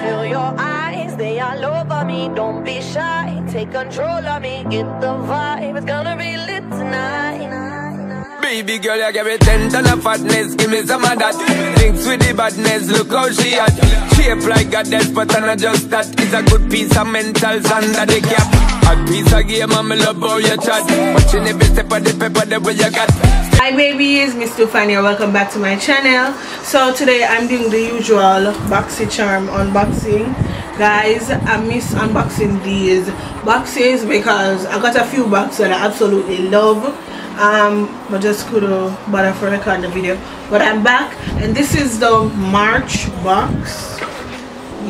feel your eyes, they all over me. Don't be shy, take control of me. Get the vibe, it's gonna be lit tonight. Baby girl, you give me 10 ton of fatness, give me some of that. Links with the badness, look how she at. Shape like a death, but I'm not just that. It's a good piece of mentals under the cap. A piece of game, I'm love how you chat. Watching every step of the paper, the way you got. Hi babies, Mstoofine here, welcome back to my channel. So today I'm doing the usual Boxycharm unboxing. Guys, I miss unboxing these boxes because I got a few boxes that I absolutely love. I just couldn't bother for recording the video, but I'm back, and this is the March box.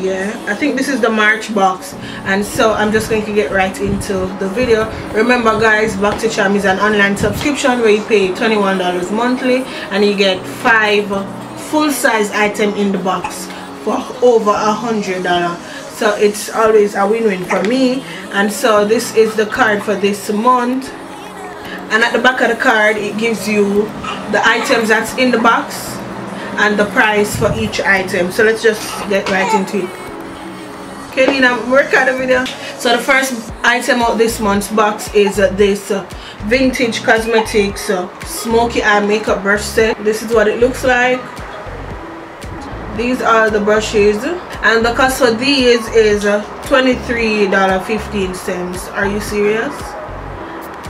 Yeah, I think this is the March box, and so I'm just going to get right into the video. Remember guys, Boxycharm is an online subscription where you pay $21 monthly and you get 5 full-size items in the box for over $100. So it's always a win-win for me. And so this is the card for this month, and at the back of the card it gives you the items that's in the box and the price for each item. So let's just get right into it. Okay, Lena, work out the video. So the first item of this month's box is this vintage cosmetics smoky eye makeup brush set. This is what it looks like. These are the brushes, and the cost for these is $23.15. Are you serious?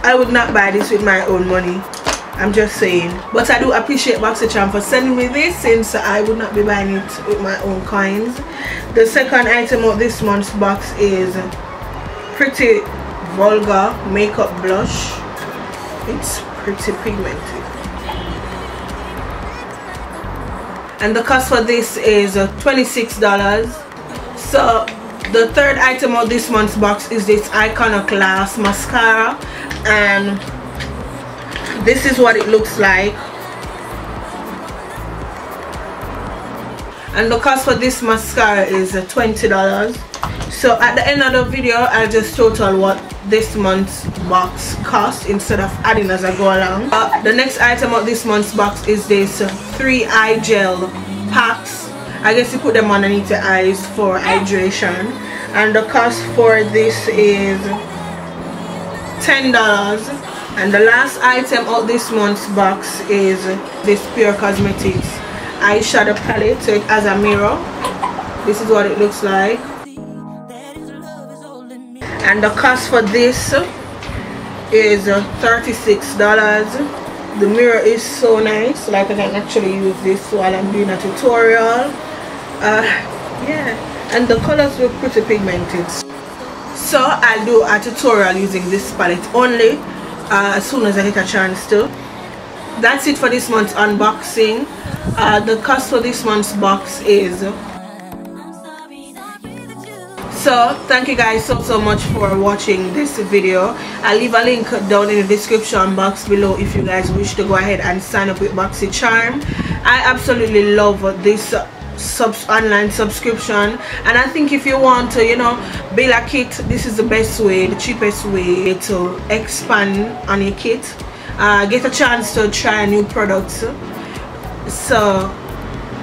I would not buy this with my own money, I'm just saying. But I do appreciate Boxycharm for sending me this, since I would not be buying it with my own coins. The second item of this month's box is Pretty Vulgar makeup blush. It's pretty pigmented, and the cost for this is $26. So the third item of this month's box is this Iconoclast mascara, and this is what it looks like. And the cost for this mascara is $20. So at the end of the video I'll just total what this month's box cost instead of adding as I go along. The next item of this month's box is this 3 eye gel packs. I guess you put them underneath your eyes for hydration, and the cost for this is $10. And the last item of this month's box is this Pure Cosmetics eyeshadow palette. So it has a mirror. This is what it looks like, and the cost for this is $36. The mirror is so nice, like I can actually use this while I'm doing a tutorial. Yeah, and the colors look pretty pigmented. So I'll do a tutorial using this palette only as soon as I get a chance to. That's it for this month's unboxing. The cost for this month's box is. So thank you guys so much for watching this video. I'll leave a link down in the description box below if you guys wish to go ahead and sign up with Boxycharm. I absolutely love this online subscription, and I think if you want to, you know, build a kit, this is the best way, the cheapest way to expand on your kit, get a chance to try new products. So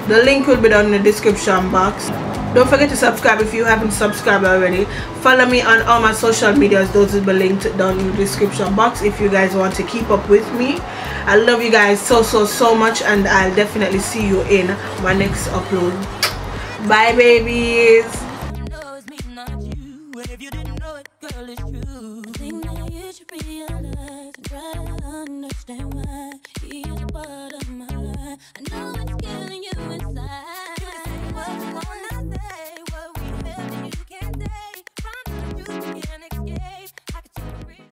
the link will be down in the description box. Don't forget to subscribe if you haven't subscribed already. Follow me on all my social medias, those will be linked down in the description box if you guys want to keep up with me. I love you guys so much, and I'll definitely see you in my next upload. Bye babies. I know it's killing you inside.